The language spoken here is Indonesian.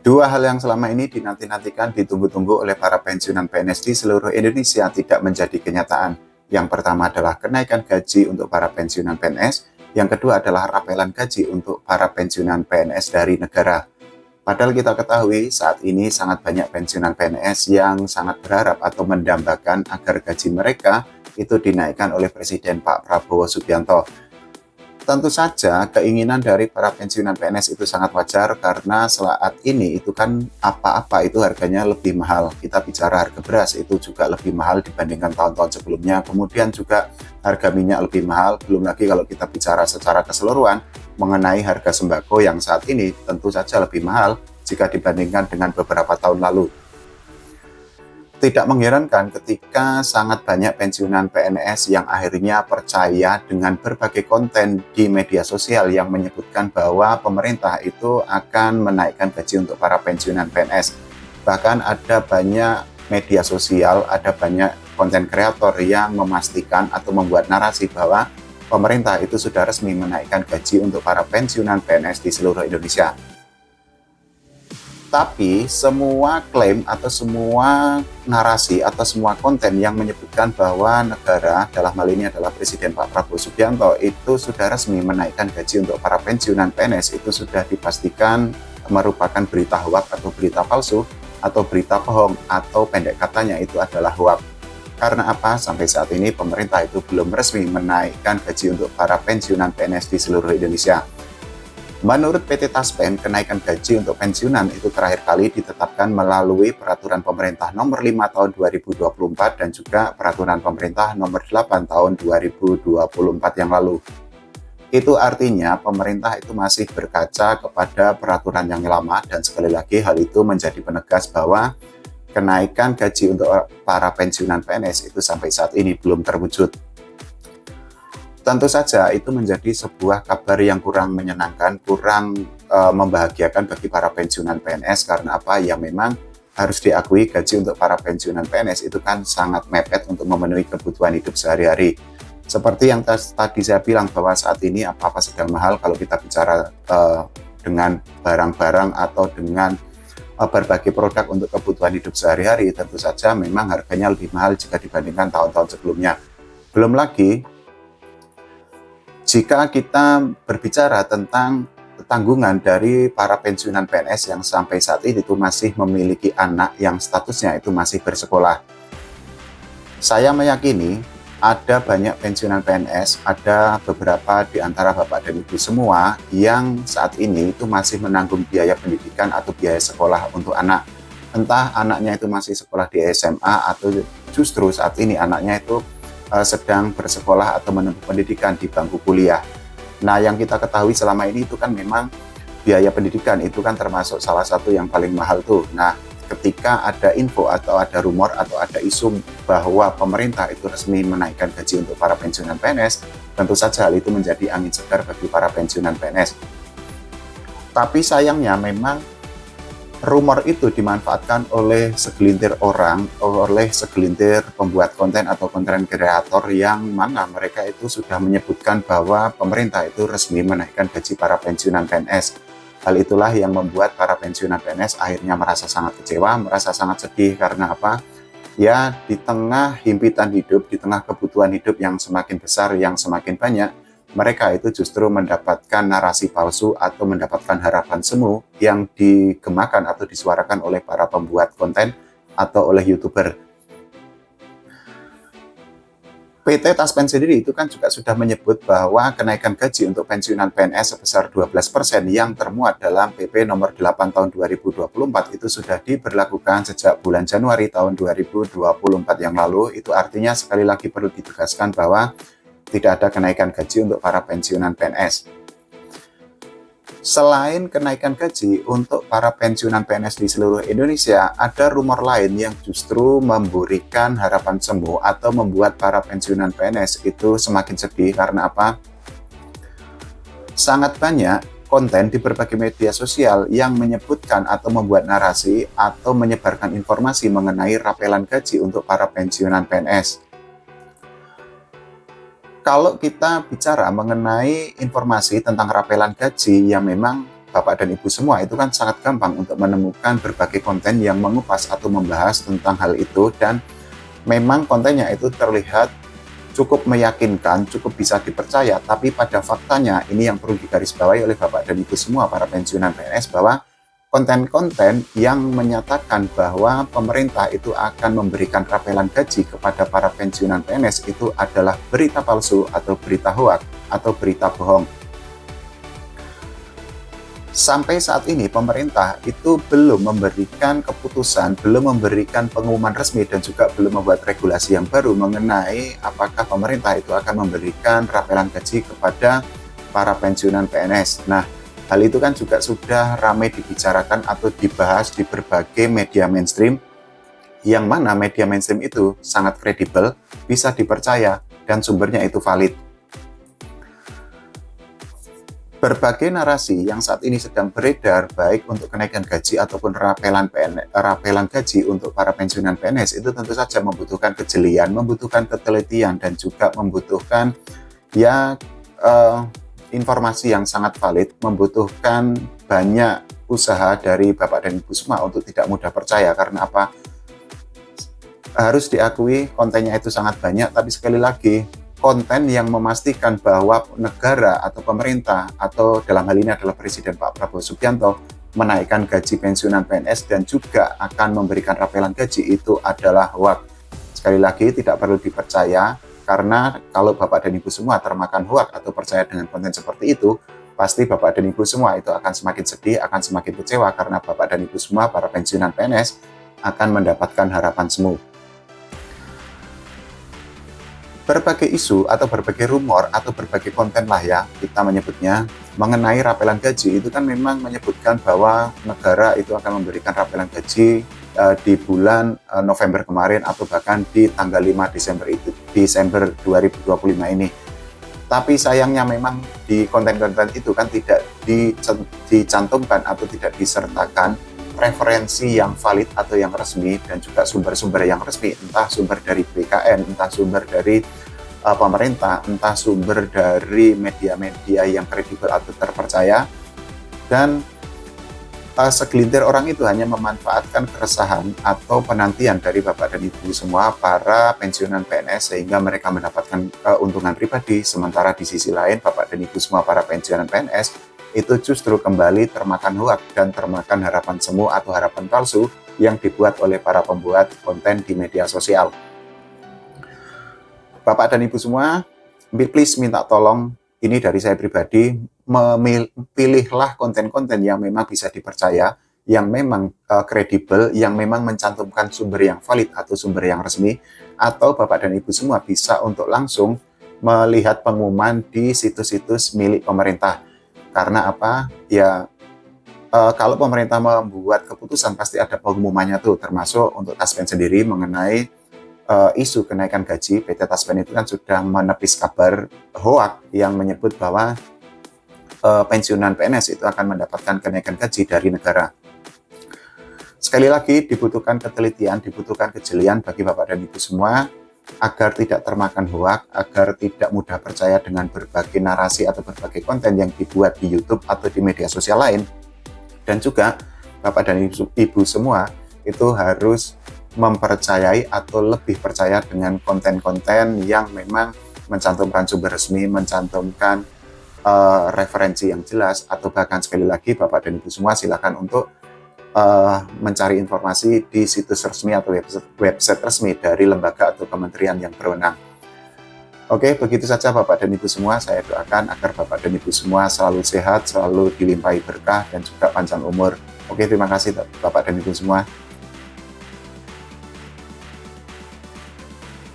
Dua hal yang selama ini dinanti-nantikan, ditunggu-tunggu oleh para pensiunan PNS di seluruh Indonesia tidak menjadi kenyataan. Yang pertama adalah kenaikan gaji untuk para pensiunan PNS, yang kedua adalah rapelan gaji untuk para pensiunan PNS dari negara. Padahal kita ketahui saat ini sangat banyak pensiunan PNS yang sangat berharap atau mendambakan agar gaji mereka itu dinaikkan oleh Presiden Pak Prabowo Subianto. Tentu saja keinginan dari para pensiunan PNS itu sangat wajar karena saat ini itu kan apa-apa itu harganya lebih mahal. Kita bicara harga beras itu juga lebih mahal dibandingkan tahun-tahun sebelumnya. Kemudian juga harga minyak lebih mahal. Belum lagi kalau kita bicara secara keseluruhan mengenai harga sembako yang saat ini tentu saja lebih mahal jika dibandingkan dengan beberapa tahun lalu. Tidak mengherankan ketika sangat banyak pensiunan PNS yang akhirnya percaya dengan berbagai konten di media sosial yang menyebutkan bahwa pemerintah itu akan menaikkan gaji untuk para pensiunan PNS. Bahkan ada banyak media sosial, ada banyak konten kreator yang memastikan atau membuat narasi bahwa pemerintah itu sudah resmi menaikkan gaji untuk para pensiunan PNS di seluruh Indonesia. Tapi semua klaim atau semua narasi atau semua konten yang menyebutkan bahwa negara, dalam hal ini adalah Presiden Pak Prabowo Subianto, itu sudah resmi menaikkan gaji untuk para pensiunan PNS, itu sudah dipastikan merupakan berita hoax atau berita palsu atau berita bohong, atau pendek katanya itu adalah hoax. Karena apa? Sampai saat ini pemerintah itu belum resmi menaikkan gaji untuk para pensiunan PNS di seluruh Indonesia. Menurut PT Taspen, kenaikan gaji untuk pensiunan itu terakhir kali ditetapkan melalui Peraturan Pemerintah Nomor 5 Tahun 2024 dan juga Peraturan Pemerintah Nomor 8 Tahun 2024 yang lalu. Itu artinya pemerintah itu masih berkaca kepada peraturan yang lama, dan sekali lagi hal itu menjadi penegas bahwa kenaikan gaji untuk para pensiunan PNS itu sampai saat ini belum terwujud. Tentu saja itu menjadi sebuah kabar yang kurang menyenangkan, kurang membahagiakan bagi para pensiunan PNS. Karena apa? Ya memang harus diakui gaji untuk para pensiunan PNS itu kan sangat mepet untuk memenuhi kebutuhan hidup sehari-hari. Seperti yang tadi saya bilang bahwa saat ini apa-apa sedang mahal kalau kita bicara dengan barang-barang atau dengan berbagai produk untuk kebutuhan hidup sehari-hari. Tentu saja memang harganya lebih mahal jika dibandingkan tahun-tahun sebelumnya. Belum lagi jika kita berbicara tentang tanggungan dari para pensiunan PNS yang sampai saat ini itu masih memiliki anak yang statusnya itu masih bersekolah. Saya meyakini ada banyak pensiunan PNS, ada beberapa di antara Bapak dan Ibu semua yang saat ini itu masih menanggung biaya pendidikan atau biaya sekolah untuk anak. Entah anaknya itu masih sekolah di SMA atau justru saat ini anaknya itu sedang bersekolah atau menempuh pendidikan di bangku kuliah. Nah, yang kita ketahui selama ini itu kan memang biaya pendidikan itu kan termasuk salah satu yang paling mahal tuh. Nah, ketika ada info atau ada rumor atau ada isu bahwa pemerintah itu resmi menaikkan gaji untuk para pensiunan PNS, tentu saja hal itu menjadi angin segar bagi para pensiunan PNS. Tapi sayangnya memang rumor itu dimanfaatkan oleh segelintir orang, oleh segelintir pembuat konten atau konten kreator yang mana mereka itu sudah menyebutkan bahwa pemerintah itu resmi menaikkan gaji para pensiunan PNS. Hal itulah yang membuat para pensiunan PNS akhirnya merasa sangat kecewa, merasa sangat sedih. Karena apa? Ya, di tengah himpitan hidup, di tengah kebutuhan hidup yang semakin besar, yang semakin banyak, mereka itu justru mendapatkan narasi palsu atau mendapatkan harapan semu yang digemakan atau disuarakan oleh para pembuat konten atau oleh YouTuber. PT Taspen sendiri itu kan juga sudah menyebut bahwa kenaikan gaji untuk pensiunan PNS sebesar 12% yang termuat dalam PP nomor 8 tahun 2024 itu sudah diberlakukan sejak bulan Januari tahun 2024 yang lalu. Itu artinya sekali lagi perlu ditegaskan bahwa tidak ada kenaikan gaji untuk para pensiunan PNS. Selain kenaikan gaji untuk para pensiunan PNS di seluruh Indonesia, ada rumor lain yang justru memberikan harapan semu atau membuat para pensiunan PNS itu semakin sedih. Karena apa? Sangat banyak konten di berbagai media sosial yang menyebutkan atau membuat narasi atau menyebarkan informasi mengenai rapelan gaji untuk para pensiunan PNS. Kalau kita bicara mengenai informasi tentang rapelan gaji yang memang Bapak dan Ibu semua itu kan sangat gampang untuk menemukan berbagai konten yang mengupas atau membahas tentang hal itu, dan memang kontennya itu terlihat cukup meyakinkan, cukup bisa dipercaya, tapi pada faktanya ini yang perlu digarisbawahi oleh Bapak dan Ibu semua para pensiunan PNS, bahwa konten-konten yang menyatakan bahwa pemerintah itu akan memberikan rapelan gaji kepada para pensiunan PNS itu adalah berita palsu atau berita hoak atau berita bohong. Sampai saat ini pemerintah itu belum memberikan keputusan, belum memberikan pengumuman resmi, dan juga belum membuat regulasi yang baru mengenai apakah pemerintah itu akan memberikan rapelan gaji kepada para pensiunan PNS. Nah, hal itu kan juga sudah ramai dibicarakan atau dibahas di berbagai media mainstream, yang mana media mainstream itu sangat kredibel, bisa dipercaya, dan sumbernya itu valid. Berbagai narasi yang saat ini sedang beredar, baik untuk kenaikan gaji ataupun rapelan gaji untuk para pensiunan PNS, itu tentu saja membutuhkan kejelian, membutuhkan ketelitian, dan juga membutuhkan informasi yang sangat valid, membutuhkan banyak usaha dari Bapak dan Ibu semua untuk tidak mudah percaya. Karena apa? Harus diakui kontennya itu sangat banyak, tapi sekali lagi konten yang memastikan bahwa negara atau pemerintah, atau dalam hal ini adalah Presiden Pak Prabowo Subianto, menaikkan gaji pensiunan PNS dan juga akan memberikan rapelan gaji, itu adalah hoak. Sekali lagi tidak perlu dipercaya, karena kalau Bapak dan Ibu semua termakan hoak atau percaya dengan konten seperti itu, pasti Bapak dan Ibu semua itu akan semakin sedih, akan semakin kecewa, karena Bapak dan Ibu semua para pensiunan PNS akan mendapatkan harapan semu. Berbagai isu atau berbagai rumor atau berbagai konten lah ya kita menyebutnya mengenai rapelan gaji itu kan memang menyebutkan bahwa negara itu akan memberikan rapelan gaji di bulan November kemarin, atau bahkan di tanggal 5 Desember 2025 ini. Tapi sayangnya memang di konten-konten itu kan tidak dicantumkan atau tidak disertakan referensi yang valid atau yang resmi, dan juga sumber-sumber yang resmi, entah sumber dari BKN, entah sumber dari pemerintah, entah sumber dari media-media yang kredibel atau terpercaya. Dan segelintir orang itu hanya memanfaatkan keresahan atau penantian dari Bapak dan Ibu semua para pensiunan PNS, sehingga mereka mendapatkan keuntungan pribadi, sementara di sisi lain Bapak dan Ibu semua para pensiunan PNS itu justru kembali termakan hoak dan termakan harapan semu atau harapan palsu yang dibuat oleh para pembuat konten di media sosial. Bapak dan Ibu semua, please minta tolong, ini dari saya pribadi, pilihlah konten-konten yang memang bisa dipercaya, yang memang kredibel, yang memang mencantumkan sumber yang valid atau sumber yang resmi, atau Bapak dan Ibu semua bisa untuk langsung melihat pengumuman di situs-situs milik pemerintah. Karena apa? Ya, kalau pemerintah membuat keputusan pasti ada pengumumannya tuh, termasuk untuk Taspen sendiri mengenai isu kenaikan gaji. PT Taspen itu kan sudah menepis kabar hoak yang menyebut bahwa pensiunan PNS itu akan mendapatkan kenaikan gaji dari negara. Sekali lagi, dibutuhkan ketelitian, dibutuhkan kejelian bagi Bapak dan Ibu semua, agar tidak termakan hoak, agar tidak mudah percaya dengan berbagai narasi atau berbagai konten yang dibuat di YouTube atau di media sosial lain. Dan juga Bapak dan Ibu semua itu harus mempercayai atau lebih percaya dengan konten-konten yang memang mencantumkan sumber resmi, mencantumkan referensi yang jelas, atau bahkan sekali lagi Bapak dan Ibu semua silakan untuk mencari informasi di situs resmi atau website resmi dari lembaga atau kementerian yang berwenang. Oke, begitu saja Bapak dan Ibu semua. Saya doakan agar Bapak dan Ibu semua selalu sehat, selalu dilimpahi berkah, dan juga panjang umur. Oke, terima kasih Bapak dan Ibu semua.